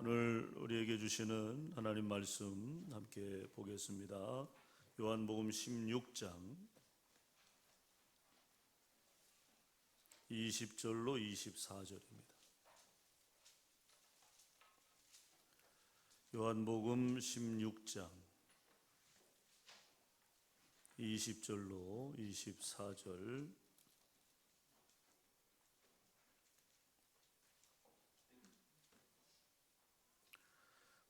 오늘 우리에게 주시는 하나님 말씀 함께 보겠습니다. 요한복음 16장 20절로 24절입니다. 요한복음 16장 20절로 24절.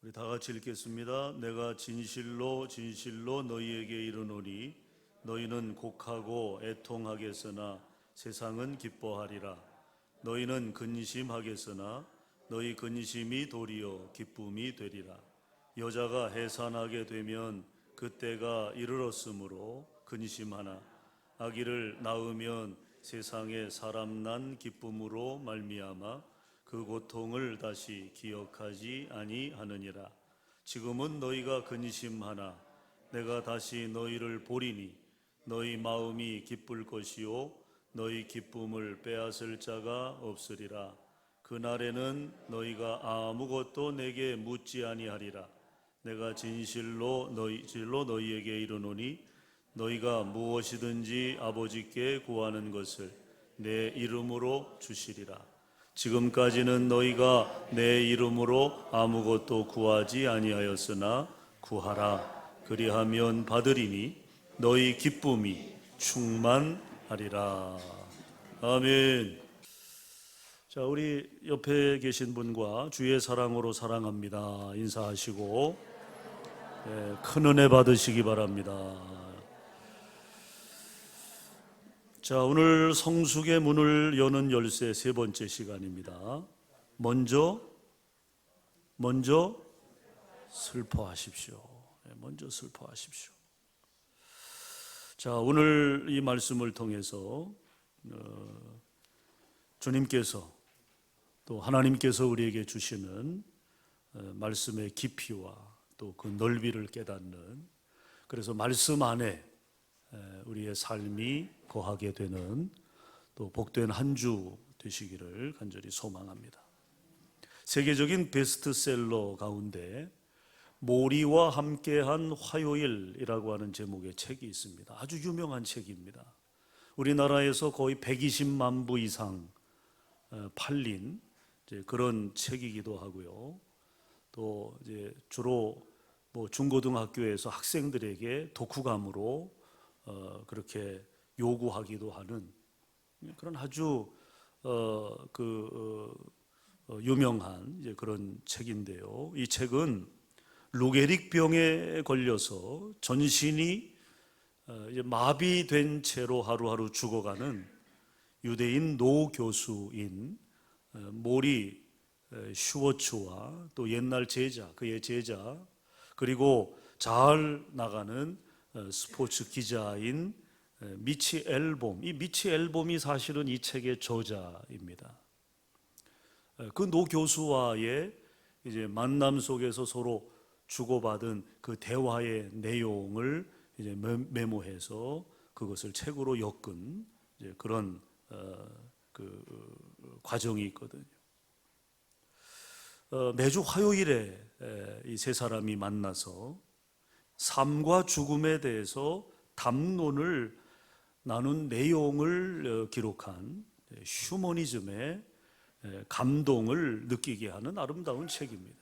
우리 다 같이 읽겠습니다. 내가 진실로 진실로 너희에게 이르노니 너희는 곡하고 애통하겠으나 세상은 기뻐하리라. 너희는 근심하겠으나 너희 근심이 도리어 기쁨이 되리라. 여자가 해산하게 되면 그때가 이르렀으므로 근심하나 아기를 낳으면 세상에 사람 난 기쁨으로 말미암아 그 고통을 다시 기억하지 아니하느니라. 지금은 너희가 근심하나 내가 다시 너희를 보리니 너희 마음이 기쁠 것이요 너희 기쁨을 빼앗을 자가 없으리라. 그날에는 너희가 아무것도 내게 묻지 아니하리라. 내가 진실로 너희에게 이르노니 너희가 무엇이든지 아버지께 구하는 것을 내 이름으로 주시리라. 지금까지는 너희가 내 이름으로 아무것도 구하지 아니하였으나 구하라. 그리하면 받으리니 너희 기쁨이 충만하리라. 아멘. 자, 우리 옆에 계신 분과 주의 사랑으로 사랑합니다 인사하시고 큰 은혜 받으시기 바랍니다. 자, 오늘 성숙의 문을 여는 열쇠 세 번째 시간입니다. 먼저 슬퍼하십시오. 먼저 슬퍼하십시오. 자, 오늘 이 말씀을 통해서 주님께서 또 하나님께서 우리에게 주시는 말씀의 깊이와 또 그 넓이를 깨닫는, 그래서 말씀 안에 우리의 삶이 거하게 되는 또 복된 한 주 되시기를 간절히 소망합니다. 세계적인 베스트셀러 가운데 모리와 함께한 화요일이라고 하는 제목의 책이 있습니다. 아주 유명한 책입니다. 우리나라에서 거의 120만 부 이상 팔린 그런 책이기도 하고요. 또 이제 주로 중고등학교에서 학생들에게 독후감으로 그렇게 요구하기도 하는 그런 아주 유명한 그런 책인데요. 이 책은 루게릭 병에 걸려서 전신이 마비된 채로 하루하루 죽어가는 유대인 노 교수인 모리 슈워츠와 또 옛날 제자, 그의 제자, 그리고 잘 나가는 스포츠 기자인 미치 앨범, 이 미치 앨범이 사실은 이 책의 저자입니다. 그 노 교수와의 이제 만남 속에서 서로 주고받은 그 대화의 내용을 이제 메모해서 그것을 책으로 엮은 이제 그런 과정이 있거든요. 매주 화요일에 이 세 사람이 만나서 삶과 죽음에 대해서 담론을 나눈 내용을 기록한 휴머니즘의 감동을 느끼게 하는 아름다운 책입니다.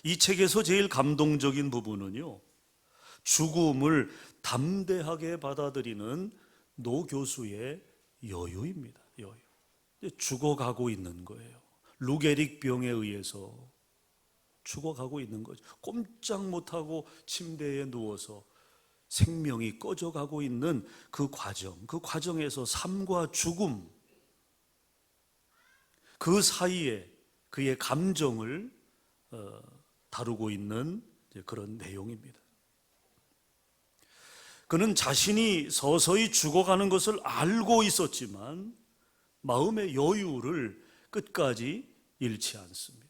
이 책에서 제일 감동적인 부분은요, 죽음을 담대하게 받아들이는 노 교수의 여유입니다. 여유. 죽어가고 있는 거예요. 루게릭 병에 의해서 죽어가고 있는 거죠. 꼼짝 못하고 침대에 누워서 생명이 꺼져가고 있는 그 과정에서 삶과 죽음, 그 사이에 그의 감정을 다루고 있는 그런 내용입니다. 그는 자신이 서서히 죽어가는 것을 알고 있었지만 마음의 여유를 끝까지 잃지 않습니다.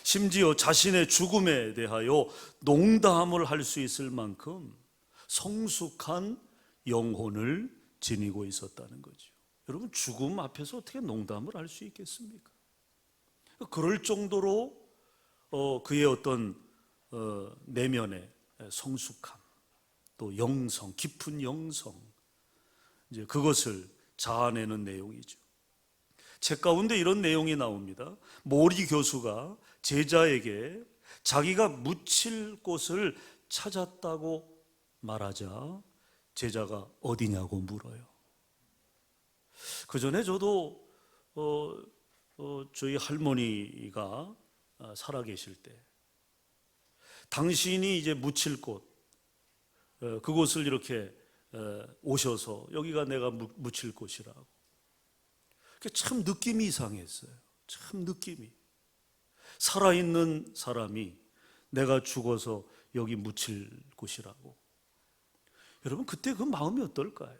심지어 자신의 죽음에 대하여 농담을 할 수 있을 만큼 성숙한 영혼을 지니고 있었다는 거죠. 여러분, 죽음 앞에서 어떻게 농담을 할 수 있겠습니까? 그럴 정도로 그의 어떤 내면의 성숙함, 또 영성, 깊은 영성, 이제 그것을 자아내는 내용이죠. 책 가운데 이런 내용이 나옵니다. 모리 교수가 제자에게 자기가 묻힐 곳을 찾았다고 말하자 제자가 어디냐고 물어요. 그 전에 저도 저희 할머니가 살아계실 때 당신이 이제 묻힐 곳, 그곳을 이렇게 오셔서 여기가 내가 묻힐 곳이라고. 참 느낌이 이상했어요. 참 느낌이. 살아있는 사람이 내가 죽어서 여기 묻힐 곳이라고. 여러분 그때 그 마음이 어떨까요?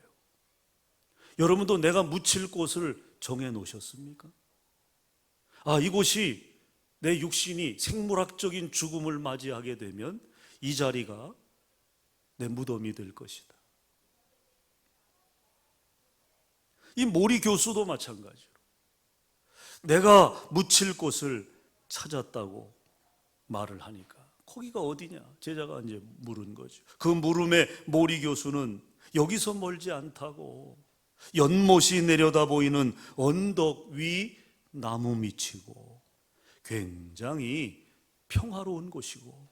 여러분도 내가 묻힐 곳을 정해 놓으셨습니까? 이곳이 내 육신이 생물학적인 죽음을 맞이하게 되면 이 자리가 내 무덤이 될 것이다. 이 모리 교수도 마찬가지로 내가 묻힐 곳을 찾았다고 말을 하니까 거기가 어디냐? 제자가 이제 물은 거죠. 그 물음에 모리 교수는 여기서 멀지 않다고 연못이 내려다 보이는 언덕 위 나무 밑이고 굉장히 평화로운 곳이고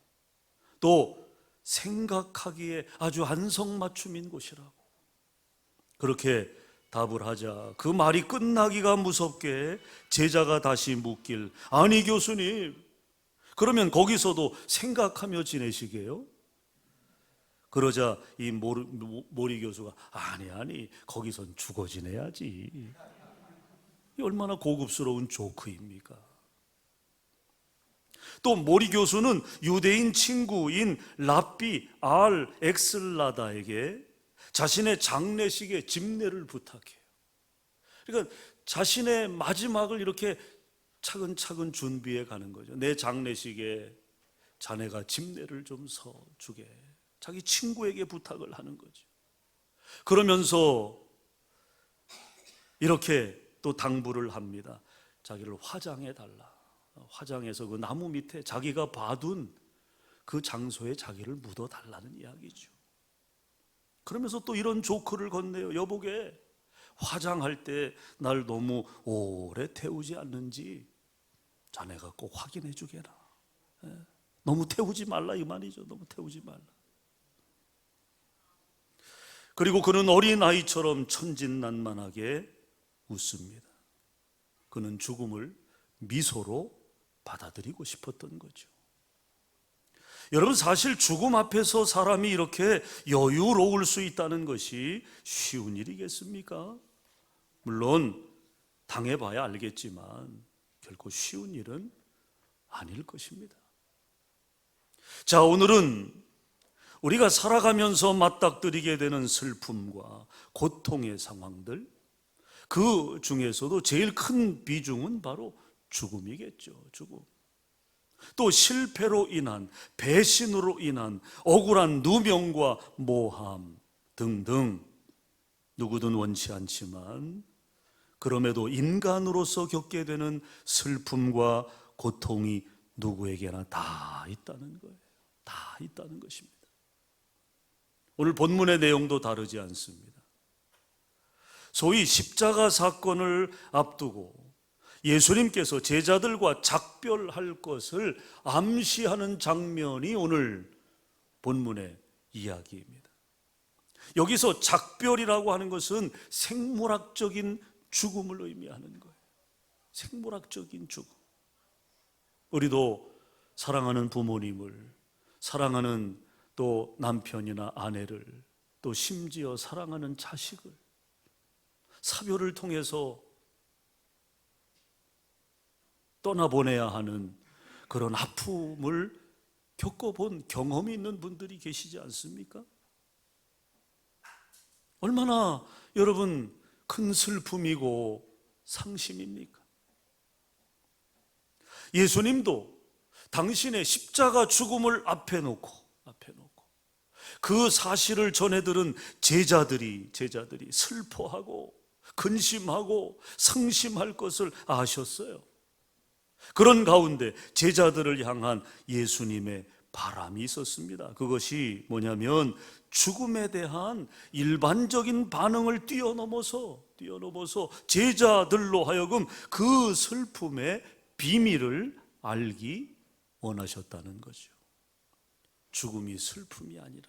또 생각하기에 아주 안성맞춤인 곳이라고 그렇게 답을 하자 그 말이 끝나기가 무섭게 제자가 다시 묻길 아니 교수님 그러면 거기서도 생각하며 지내시게요? 그러자 이 모리 교수가 아니 거기선 죽어 지내야지. 이 얼마나 고급스러운 조크입니까? 또 모리 교수는 유대인 친구인 랍비 알 엑슬라다에게 자신의 장례식에 집례를 부탁해요. 그러니까 자신의 마지막을 이렇게 차근차근 준비해 가는 거죠. 내 장례식에 자네가 집례를 좀 서주게 자기 친구에게 부탁을 하는 거죠. 그러면서 이렇게 또 당부를 합니다. 자기를 화장해 달라. 화장해서 그 나무 밑에 자기가 봐둔 그 장소에 자기를 묻어 달라는 이야기죠. 그러면서 또 이런 조크를 건네요. 여보게 화장할 때 날 너무 오래 태우지 않는지 자네가 꼭 확인해 주게라. 너무 태우지 말라 이 말이죠. 너무 태우지 말라. 그리고 그는 어린아이처럼 천진난만하게 웃습니다. 그는 죽음을 미소로 받아들이고 싶었던 거죠. 여러분 사실 죽음 앞에서 사람이 이렇게 여유로울 수 있다는 것이 쉬운 일이겠습니까? 물론 당해봐야 알겠지만 결코 쉬운 일은 아닐 것입니다. 자, 오늘은 우리가 살아가면서 맞닥뜨리게 되는 슬픔과 고통의 상황들, 그 중에서도 제일 큰 비중은 바로 죽음이겠죠. 죽음. 또 실패로 인한, 배신으로 인한 억울한 누명과 모함 등등 누구든 원치 않지만 그럼에도 인간으로서 겪게 되는 슬픔과 고통이 누구에게나 다 있다는 거예요. 다 있다는 것입니다. 오늘 본문의 내용도 다르지 않습니다. 소위 십자가 사건을 앞두고 예수님께서 제자들과 작별할 것을 암시하는 장면이 오늘 본문의 이야기입니다. 여기서 작별이라고 하는 것은 생물학적인 죽음을 의미하는 거예요. 생물학적인 죽음. 우리도 사랑하는 부모님을, 사랑하는 또 남편이나 아내를, 또 심지어 사랑하는 자식을 사별을 통해서 떠나보내야 하는 그런 아픔을 겪어본 경험이 있는 분들이 계시지 않습니까? 얼마나 여러분 큰 슬픔이고 상심입니까? 예수님도 당신의 십자가 죽음을 앞에 놓고 그 사실을 전해들은 제자들이 슬퍼하고 근심하고 상심할 것을 아셨어요. 그런 가운데 제자들을 향한 예수님의 바람이 있었습니다. 그것이 뭐냐면 죽음에 대한 일반적인 반응을 뛰어넘어서 제자들로 하여금 그 슬픔의 비밀을 알기 원하셨다는 거죠. 죽음이 슬픔이 아니라,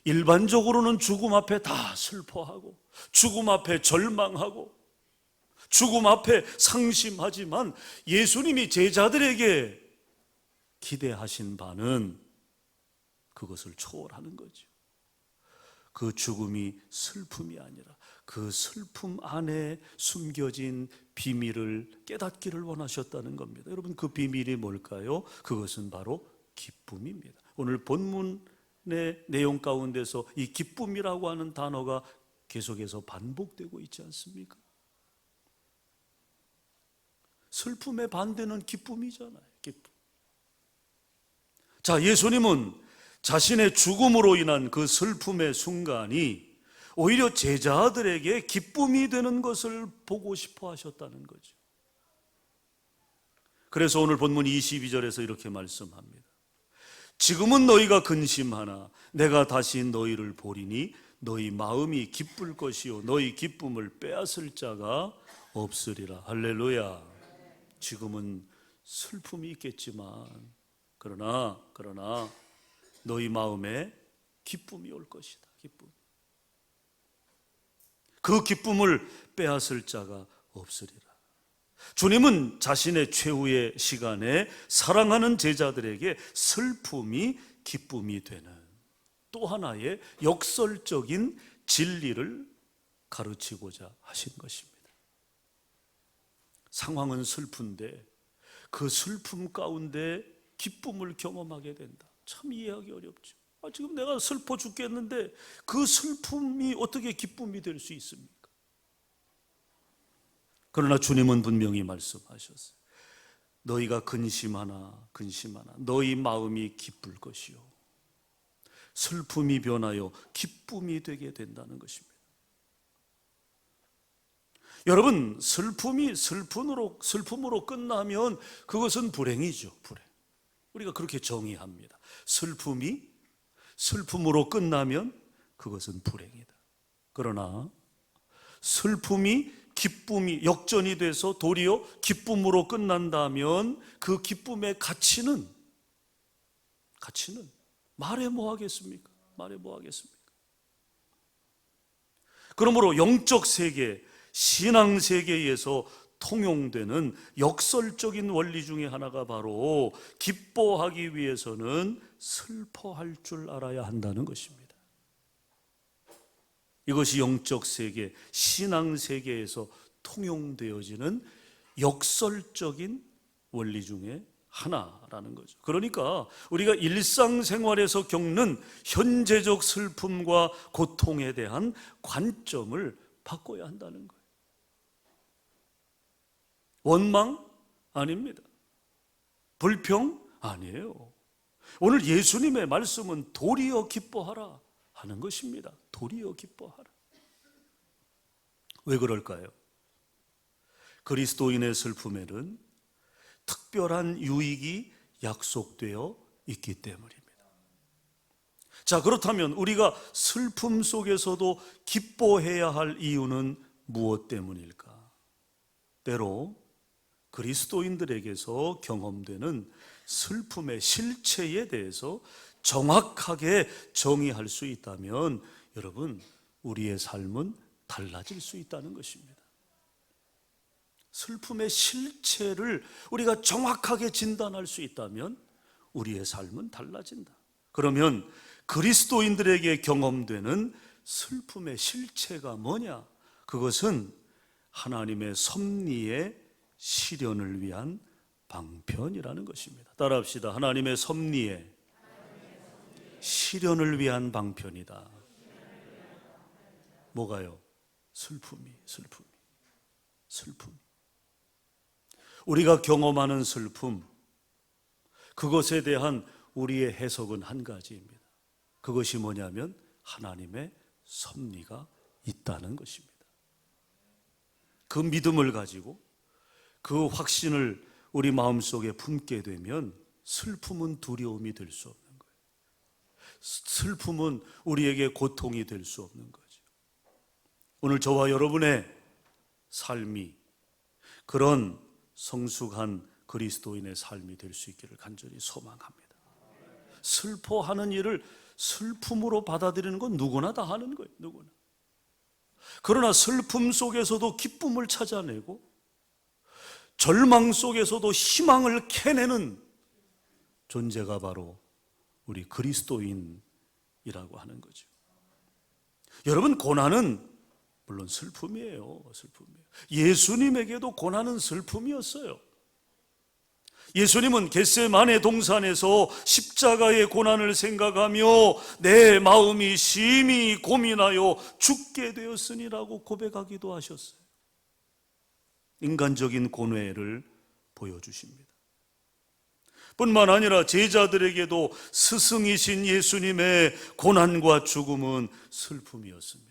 일반적으로는 죽음 앞에 다 슬퍼하고 죽음 앞에 절망하고 죽음 앞에 상심하지만 예수님이 제자들에게 기대하신 바는 그것을 초월하는 거죠. 그 죽음이 슬픔이 아니라 그 슬픔 안에 숨겨진 비밀을 깨닫기를 원하셨다는 겁니다. 여러분, 그 비밀이 뭘까요? 그것은 바로 기쁨입니다. 오늘 본문의 내용 가운데서 이 기쁨이라고 하는 단어가 계속해서 반복되고 있지 않습니까? 슬픔의 반대는 기쁨이잖아요. 기쁨. 자, 예수님은 자신의 죽음으로 인한 그 슬픔의 순간이 오히려 제자들에게 기쁨이 되는 것을 보고 싶어 하셨다는 거죠. 그래서 오늘 본문 22절에서 이렇게 말씀합니다. 지금은 너희가 근심하나 내가 다시 너희를 보리니 너희 마음이 기쁠 것이요 너희 기쁨을 빼앗을 자가 없으리라. 할렐루야. 지금은 슬픔이 있겠지만 그러나 너희 마음에 기쁨이 올 것이다. 기쁨. 그 기쁨을 빼앗을 자가 없으리라. 주님은 자신의 최후의 시간에 사랑하는 제자들에게 슬픔이 기쁨이 되는 또 하나의 역설적인 진리를 가르치고자 하신 것입니다. 상황은 슬픈데 그 슬픔 가운데 기쁨을 경험하게 된다. 참 이해하기 어렵죠. 지금 내가 슬퍼 죽겠는데 그 슬픔이 어떻게 기쁨이 될 수 있습니까? 그러나 주님은 분명히 말씀하셨어요. 너희가 근심하나 너희 마음이 기쁠 것이요 슬픔이 변하여 기쁨이 되게 된다는 것입니다. 여러분, 슬픔이 슬픔으로 끝나면 그것은 불행이죠. 불행. 우리가 그렇게 정의합니다. 슬픔이 슬픔으로 끝나면 그것은 불행이다. 그러나 슬픔이 기쁨이 역전이 돼서 도리어 기쁨으로 끝난다면 그 기쁨의 가치는 말해 뭐 하겠습니까? 그러므로 영적 세계, 신앙 세계에서 통용되는 역설적인 원리 중에 하나가 바로 기뻐하기 위해서는 슬퍼할 줄 알아야 한다는 것입니다. 이것이 영적 세계, 신앙 세계에서 통용되어지는 역설적인 원리 중에 하나라는 거죠. 그러니까 우리가 일상생활에서 겪는 현재적 슬픔과 고통에 대한 관점을 바꿔야 한다는 거예요. 원망? 아닙니다. 불평? 아니에요. 오늘 예수님의 말씀은 도리어 기뻐하라 하는 것입니다. 도리어 기뻐하라. 왜 그럴까요? 그리스도인의 슬픔에는 특별한 유익이 약속되어 있기 때문입니다. 자, 그렇다면 우리가 슬픔 속에서도 기뻐해야 할 이유는 무엇 때문일까? 때로 그리스도인들에게서 경험되는 슬픔의 실체에 대해서 정확하게 정의할 수 있다면 여러분, 우리의 삶은 달라질 수 있다는 것입니다. 슬픔의 실체를 우리가 정확하게 진단할 수 있다면 우리의 삶은 달라진다. 그러면 그리스도인들에게 경험되는 슬픔의 실체가 뭐냐? 그것은 하나님의 섭리의 실현을 위한 방편이라는 것입니다. 따라합시다. 하나님의 섭리의 실현을 위한 방편이다. 뭐가요? 슬픔이. 우리가 경험하는 슬픔, 그것에 대한 우리의 해석은 한 가지입니다. 그것이 뭐냐면 하나님의 섭리가 있다는 것입니다. 그 믿음을 가지고 그 확신을 우리 마음속에 품게 되면 슬픔은 두려움이 될 수 없는 거예요. 슬픔은 우리에게 고통이 될 수 없는 거죠. 오늘 저와 여러분의 삶이 그런 성숙한 그리스도인의 삶이 될 수 있기를 간절히 소망합니다. 슬퍼하는 일을 슬픔으로 받아들이는 건 누구나 다 하는 거예요. 누구나. 그러나 슬픔 속에서도 기쁨을 찾아내고 절망 속에서도 희망을 캐내는 존재가 바로 우리 그리스도인이라고 하는 거죠. 여러분, 고난은 물론 슬픔이에요. 슬픔이에요. 예수님에게도 고난은 슬픔이었어요. 예수님은 겟세마네 동산에서 십자가의 고난을 생각하며 내 마음이 심히 고민하여 죽게 되었으니라고 고백하기도 하셨어요. 인간적인 고뇌를 보여주십니다. 뿐만 아니라 제자들에게도 스승이신 예수님의 고난과 죽음은 슬픔이었습니다.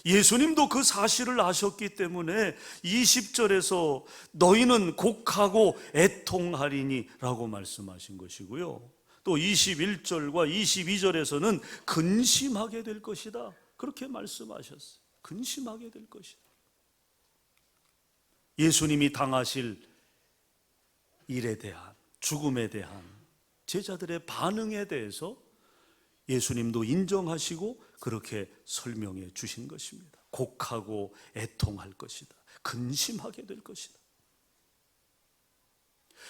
예수님도 그 사실을 아셨기 때문에 20절에서 너희는 곡하고 애통하리니 라고 말씀하신 것이고요, 또 21절과 22절에서는 근심하게 될 것이다 그렇게 말씀하셨어요. 근심하게 될 것이다. 예수님이 당하실 일에 대한, 죽음에 대한 제자들의 반응에 대해서 예수님도 인정하시고 그렇게 설명해 주신 것입니다. 곡하고 애통할 것이다. 근심하게 될 것이다.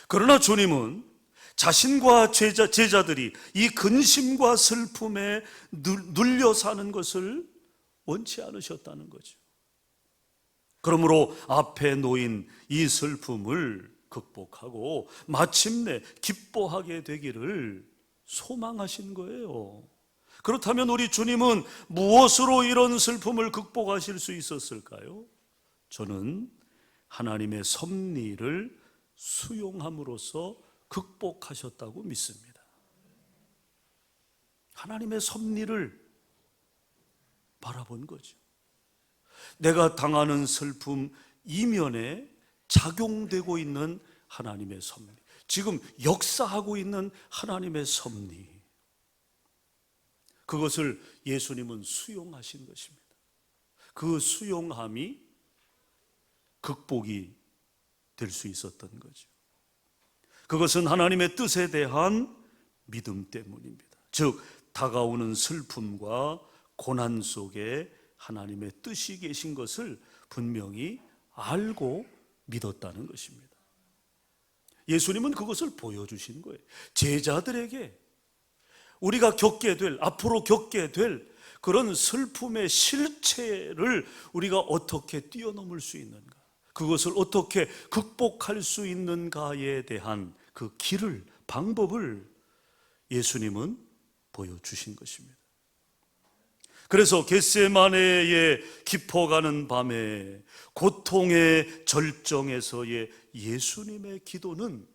그러나 주님은 자신과 제자들이 이 근심과 슬픔에 눌려 사는 것을 원치 않으셨다는 거죠. 그러므로 앞에 놓인 이 슬픔을 극복하고 마침내 기뻐하게 되기를 소망하신 거예요. 그렇다면 우리 주님은 무엇으로 이런 슬픔을 극복하실 수 있었을까요? 저는 하나님의 섭리를 수용함으로써 극복하셨다고 믿습니다. 하나님의 섭리를 바라본 거죠. 내가 당하는 슬픔 이면에 작용되고 있는 하나님의 섭리, 지금 역사하고 있는 하나님의 섭리, 그것을 예수님은 수용하신 것입니다. 그 수용함이 극복이 될 수 있었던 거죠. 그것은 하나님의 뜻에 대한 믿음 때문입니다. 즉 다가오는 슬픔과 고난 속에 하나님의 뜻이 계신 것을 분명히 알고 믿었다는 것입니다. 예수님은 그것을 보여주신 거예요. 제자들에게 우리가 겪게 될, 앞으로 겪게 될 그런 슬픔의 실체를 우리가 어떻게 뛰어넘을 수 있는가, 그것을 어떻게 극복할 수 있는가에 대한 그 길을, 방법을 예수님은 보여주신 것입니다. 그래서 겟세마네에 깊어가는 밤에 고통의 절정에서의 예수님의 기도는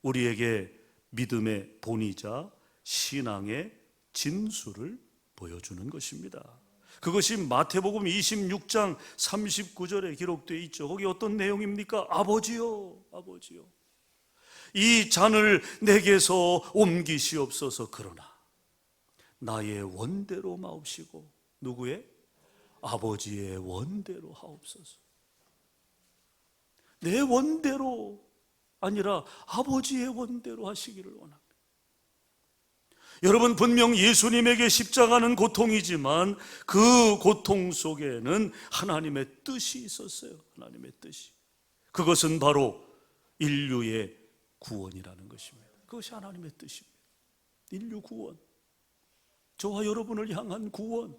우리에게 믿음의 본이자 신앙의 진수를 보여주는 것입니다. 그것이 마태복음 26장 39절에 기록되어 있죠. 거기 어떤 내용입니까? 아버지요, 아버지요, 이 잔을 내게서 옮기시옵소서. 그러나 나의 원대로 마옵시고, 누구의? 아버지의 원대로 하옵소서. 내 원대로 아니라 아버지의 원대로 하시기를 원합니다. 여러분, 분명 예수님에게 십자가는 고통이지만 그 고통 속에는 하나님의 뜻이 있었어요. 하나님의 뜻이. 그것은 바로 인류의 구원이라는 것입니다. 그것이 하나님의 뜻입니다. 인류 구원, 저와 여러분을 향한 구원.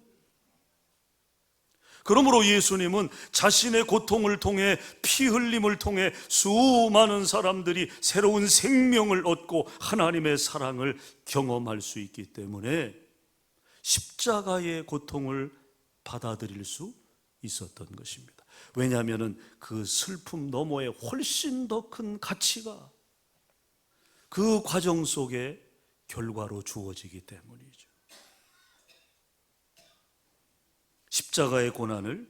그러므로 예수님은 자신의 고통을 통해, 피 흘림을 통해 수많은 사람들이 새로운 생명을 얻고 하나님의 사랑을 경험할 수 있기 때문에 십자가의 고통을 받아들일 수 있었던 것입니다. 왜냐하면 그 슬픔 너머에 훨씬 더 큰 가치가 그 과정 속에 결과로 주어지기 때문이죠. 십자가의 고난을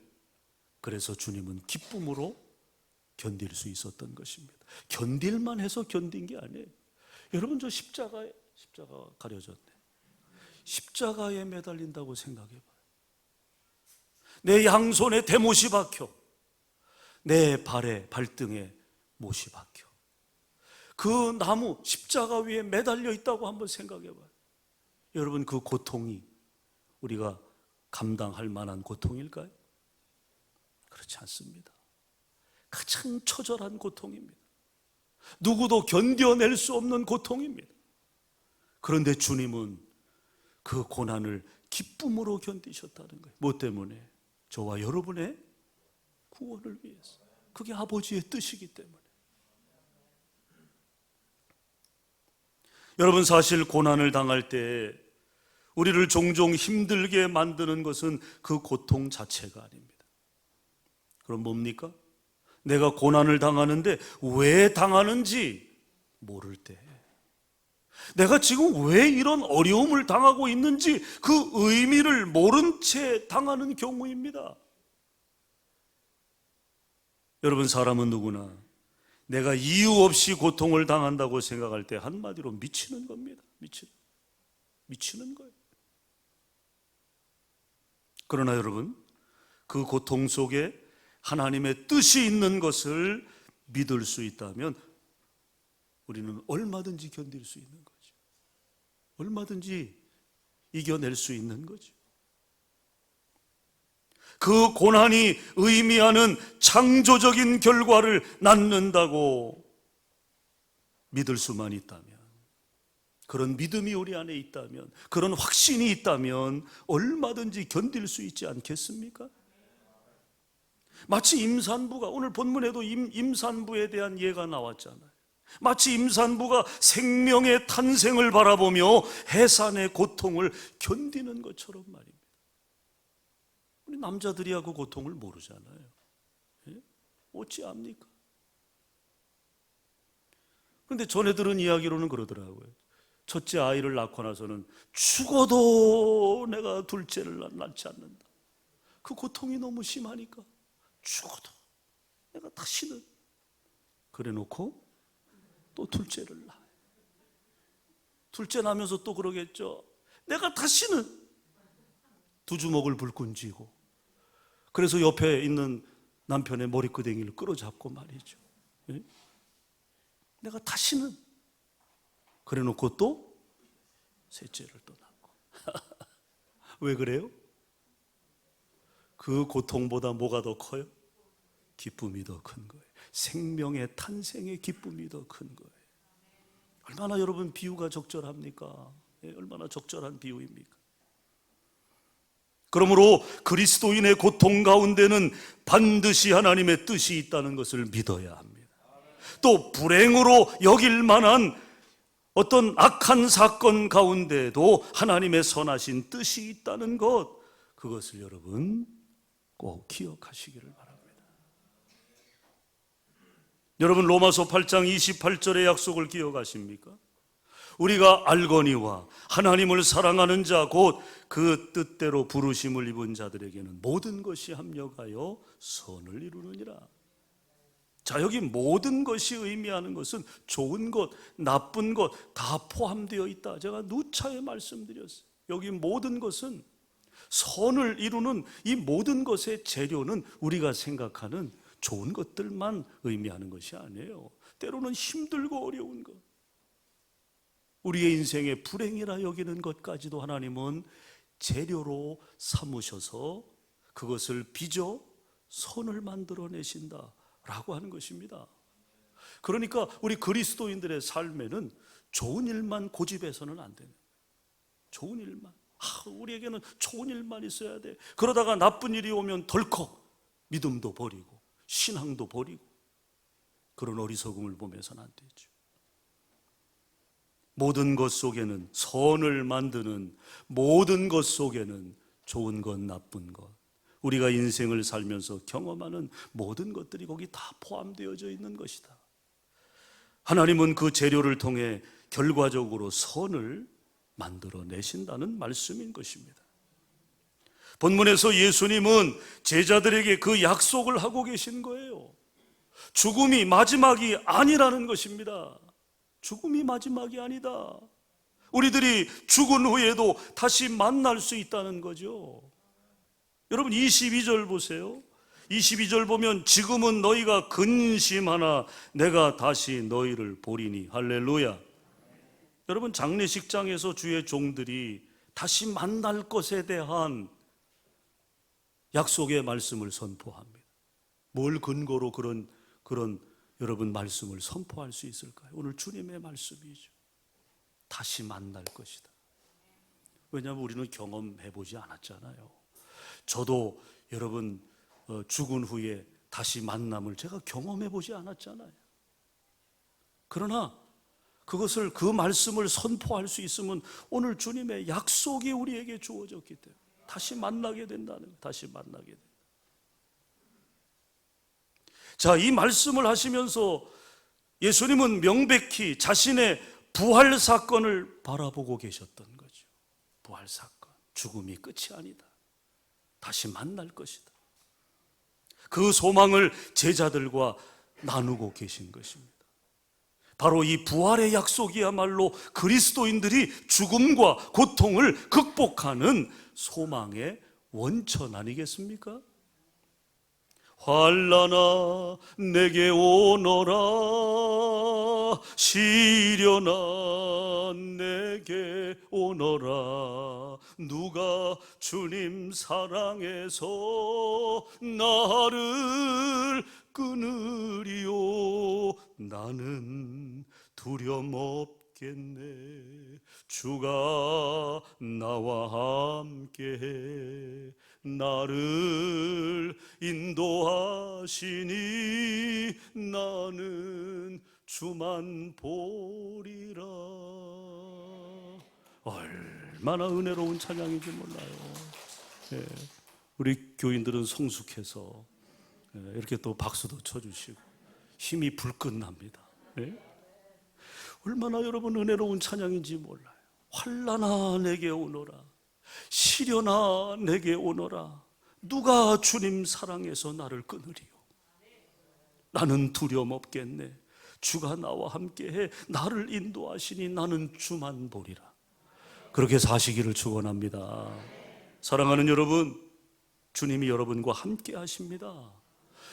그래서 주님은 기쁨으로 견딜 수 있었던 것입니다. 견딜만 해서 견딘 게 아니에요. 여러분, 저 십자가가 가려졌네. 십자가에 매달린다고 생각해봐요. 내 양손에 대못이 박혀, 내 발등에 못이 박혀, 그 나무 십자가 위에 매달려 있다고 한번 생각해봐요. 여러분, 그 고통이 우리가 감당할 만한 고통일까요? 그렇지 않습니다. 가장 처절한 고통입니다. 누구도 견뎌낼 수 없는 고통입니다. 그런데 주님은 그 고난을 기쁨으로 견디셨다는 거예요. 뭐 때문에? 저와 여러분의 구원을 위해서. 그게 아버지의 뜻이기 때문에. 여러분, 사실 고난을 당할 때 우리를 종종 힘들게 만드는 것은 그 고통 자체가 아닙니다. 그럼 뭡니까? 내가 고난을 당하는데 왜 당하는지 모를 때, 내가 지금 왜 이런 어려움을 당하고 있는지 그 의미를 모른 채 당하는 경우입니다. 여러분, 사람은 누구나 내가 이유 없이 고통을 당한다고 생각할 때 한마디로 미치는 겁니다. 미치는 거예요. 그러나 여러분, 그 고통 속에 하나님의 뜻이 있는 것을 믿을 수 있다면 우리는 얼마든지 견딜 수 있는 거죠. 얼마든지 이겨낼 수 있는 거죠. 그 고난이 의미하는 창조적인 결과를 낳는다고 믿을 수만 있다면, 그런 믿음이 우리 안에 있다면, 그런 확신이 있다면 얼마든지 견딜 수 있지 않겠습니까? 마치 임산부가, 오늘 본문에도 임산부에 대한 예가 나왔잖아요. 마치 임산부가 생명의 탄생을 바라보며 해산의 고통을 견디는 것처럼 말입니다. 우리 남자들이야 그 고통을 모르잖아요. 예? 어찌 압니까? 그런데 전에 들은 이야기로는 그러더라고요. 첫째 아이를 낳고 나서는 죽어도 내가 둘째를 낳지 않는다. 그 고통이 너무 심하니까 죽어도 내가 다시는, 그래 놓고 또 둘째를 낳아요. 둘째 낳으면서 또 그러겠죠. 내가 다시는, 두 주먹을 불끈 쥐고, 그래서 옆에 있는 남편의 머리끄댕이를 끌어잡고 말이죠. 예? 내가 다시는, 그래 놓고 또 셋째를 또 낳고. 왜 그래요? 그 고통보다 뭐가 더 커요? 기쁨이 더 큰 거예요. 생명의 탄생의 기쁨이 더 큰 거예요. 얼마나 여러분 비유가 적절합니까? 예, 얼마나 적절한 비유입니까? 그러므로 그리스도인의 고통 가운데는 반드시 하나님의 뜻이 있다는 것을 믿어야 합니다. 또 불행으로 여길 만한 어떤 악한 사건 가운데도 하나님의 선하신 뜻이 있다는 것, 그것을 여러분 꼭 기억하시기를 바랍니다. 여러분, 로마서 8장 28절의 약속을 기억하십니까? 우리가 알거니와 하나님을 사랑하는 자 곧 그 뜻대로 부르심을 입은 자들에게는 모든 것이 합력하여 선을 이루느니라. 자, 여기 모든 것이 의미하는 것은 좋은 것, 나쁜 것 다 포함되어 있다. 제가 누차에 말씀드렸어요. 여기 모든 것은, 선을 이루는 이 모든 것의 재료는 우리가 생각하는 좋은 것들만 의미하는 것이 아니에요. 때로는 힘들고 어려운 것, 우리의 인생의 불행이라 여기는 것까지도 하나님은 재료로 삼으셔서 그것을 빚어 선을 만들어내신다라고 하는 것입니다. 그러니까 우리 그리스도인들의 삶에는 좋은 일만 고집해서는 안 되는, 좋은 일만, 우리에게는 좋은 일만 있어야 돼. 그러다가 나쁜 일이 오면 덜컥 믿음도 버리고 신앙도 버리고, 그런 어리석음을 보면서는 안 되죠. 모든 것 속에는, 선을 만드는 모든 것 속에는 좋은 것, 나쁜 것, 우리가 인생을 살면서 경험하는 모든 것들이 거기 다 포함되어져 있는 것이다. 하나님은 그 재료를 통해 결과적으로 선을 만들어내신다는 말씀인 것입니다. 본문에서 예수님은 제자들에게 그 약속을 하고 계신 거예요. 죽음이 마지막이 아니라는 것입니다. 죽음이 마지막이 아니다. 우리들이 죽은 후에도 다시 만날 수 있다는 거죠. 여러분 22절 보세요. 22절 보면 지금은 너희가 근심하나 내가 다시 너희를 보리니. 할렐루야. 여러분 장례식장에서 주의 종들이 다시 만날 것에 대한 약속의 말씀을 선포합니다. 뭘 근거로 그런 여러분 말씀을 선포할 수 있을까요? 오늘 주님의 말씀이죠. 다시 만날 것이다. 왜냐하면 우리는 경험해보지 않았잖아요. 저도 여러분 죽은 후에 다시 만남을 제가 경험해보지 않았잖아요. 그러나 그것을 그 말씀을 선포할 수 있으면 오늘 주님의 약속이 우리에게 주어졌기 때문에 다시 만나게 된다는 거예요. 다시 만나게 된다. 자, 이 말씀을 하시면서 예수님은 명백히 자신의 부활 사건을 바라보고 계셨던 거죠. 부활 사건, 죽음이 끝이 아니다. 다시 만날 것이다. 그 소망을 제자들과 나누고 계신 것입니다. 바로 이 부활의 약속이야말로 그리스도인들이 죽음과 고통을 극복하는 소망의 원천 아니겠습니까? 환난아 내게 오너라 시련아 내게 오너라 누가 주님 사랑해서 나를 끊으리요 나는 두려움 없겠네 주가 나와 함께해 나를 인도하시니 나는 주만 보리라. 얼마나 은혜로운 찬양인지 몰라요. 예, 우리 교인들은 성숙해서 이렇게 또 박수도 쳐주시고 힘이 불끈 납니다. 예? 얼마나 여러분 은혜로운 찬양인지 몰라요. 환난아 내게 오너라 시련아 내게 오너라 누가 주님 사랑해서 나를 끊으리요 나는 두려움 없겠네 주가 나와 함께해 나를 인도하시니 나는 주만 보리라. 그렇게 사시기를 축원합니다. 사랑하는 여러분, 주님이 여러분과 함께 하십니다.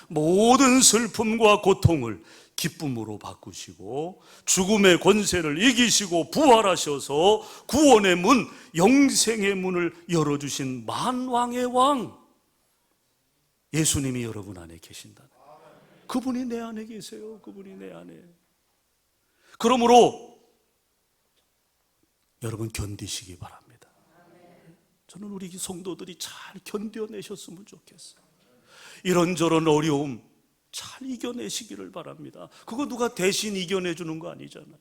모든 슬픔과 고통을 기쁨으로 바꾸시고 죽음의 권세를 이기시고 부활하셔서 구원의 문, 영생의 문을 열어주신 만왕의 왕 예수님이 여러분 안에 계신다. 그분이 내 안에 계세요. 그분이 내 안에. 그러므로 여러분 견디시기 바랍니다. 저는 우리 성도들이 잘 견뎌내셨으면 좋겠어요. 이런저런 어려움 잘 이겨내시기를 바랍니다. 그거 누가 대신 이겨내주는 거 아니잖아요.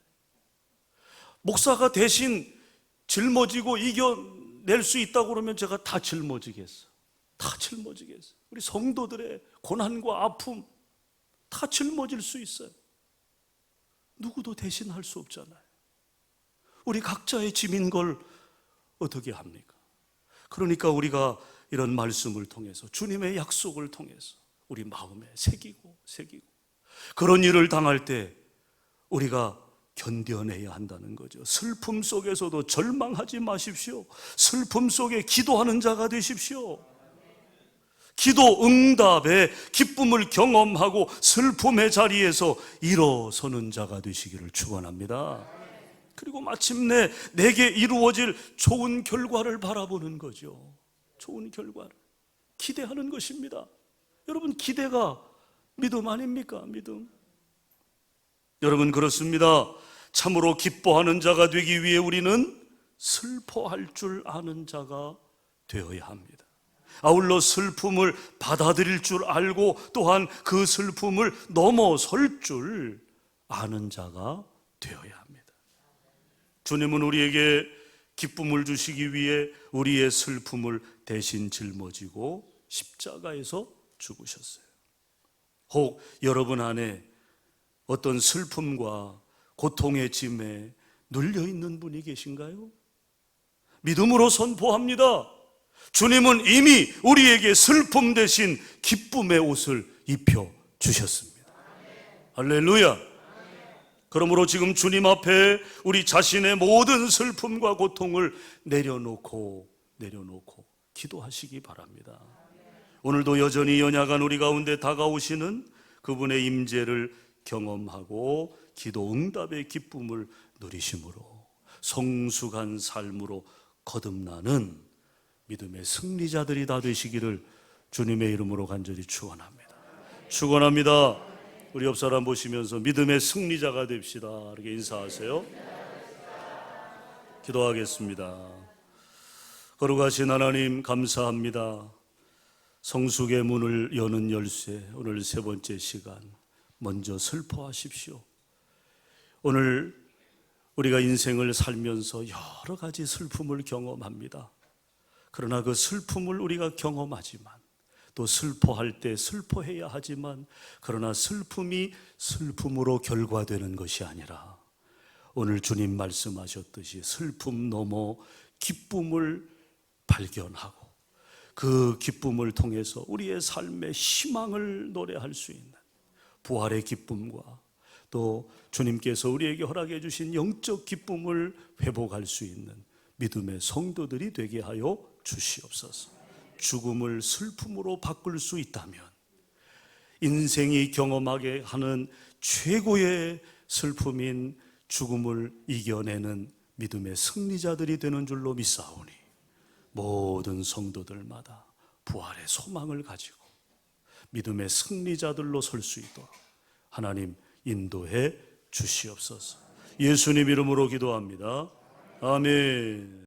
목사가 대신 짊어지고 이겨낼 수 있다고 그러면 제가 다 짊어지겠어요. 다 짊어지겠어요. 우리 성도들의 고난과 아픔 다 짊어질 수 있어요. 누구도 대신할 수 없잖아요. 우리 각자의 짐인 걸 어떻게 합니까? 그러니까 우리가 이런 말씀을 통해서 주님의 약속을 통해서 우리 마음에 새기고 그런 일을 당할 때 우리가 견뎌내야 한다는 거죠. 슬픔 속에서도 절망하지 마십시오. 슬픔 속에 기도하는 자가 되십시오. 기도 응답에 기쁨을 경험하고 슬픔의 자리에서 일어서는 자가 되시기를 축원합니다. 그리고 마침내 내게 이루어질 좋은 결과를 바라보는 거죠. 좋은 결과를 기대하는 것입니다. 여러분 기대가 믿음 아닙니까? 믿음. 여러분 그렇습니다. 참으로 기뻐하는 자가 되기 위해 우리는 슬퍼할 줄 아는 자가 되어야 합니다. 아울러 슬픔을 받아들일 줄 알고 또한 그 슬픔을 넘어설 줄 아는 자가 되어야 합니다. 주님은 우리에게 기쁨을 주시기 위해 우리의 슬픔을 대신 짊어지고 십자가에서 죽으셨어요. 혹 여러분 안에 어떤 슬픔과 고통의 짐에 눌려있는 분이 계신가요? 믿음으로 선포합니다. 주님은 이미 우리에게 슬픔 대신 기쁨의 옷을 입혀 주셨습니다. 할렐루야. 그러므로 지금 주님 앞에 우리 자신의 모든 슬픔과 고통을 내려놓고 기도하시기 바랍니다. 오늘도 여전히 연약한 우리 가운데 다가오시는 그분의 임재를 경험하고 기도 응답의 기쁨을 누리심으로 성숙한 삶으로 거듭나는 믿음의 승리자들이 다 되시기를 주님의 이름으로 간절히 축원합니다. 우리 옆 사람 보시면서 믿음의 승리자가 됩시다 이렇게 인사하세요. 기도하겠습니다. 거룩하신 하나님 감사합니다. 성숙의 문을 여는 열쇠, 오늘 세 번째 시간, 먼저 슬퍼하십시오. 오늘 우리가 인생을 살면서 여러 가지 슬픔을 경험합니다. 그러나 그 슬픔을 우리가 경험하지만 또 슬퍼할 때 슬퍼해야 하지만 그러나 슬픔이 슬픔으로 결과되는 것이 아니라 오늘 주님 말씀하셨듯이 슬픔 넘어 기쁨을 발견하고 그 기쁨을 통해서 우리의 삶의 희망을 노래할 수 있는 부활의 기쁨과 또 주님께서 우리에게 허락해 주신 영적 기쁨을 회복할 수 있는 믿음의 성도들이 되게 하여 주시옵소서. 죽음을 슬픔으로 바꿀 수 있다면 인생이 경험하게 하는 최고의 슬픔인 죽음을 이겨내는 믿음의 승리자들이 되는 줄로 믿사오니 모든 성도들마다 부활의 소망을 가지고 믿음의 승리자들로 설 수 있도록 하나님 인도해 주시옵소서. 예수님 이름으로 기도합니다. 아멘.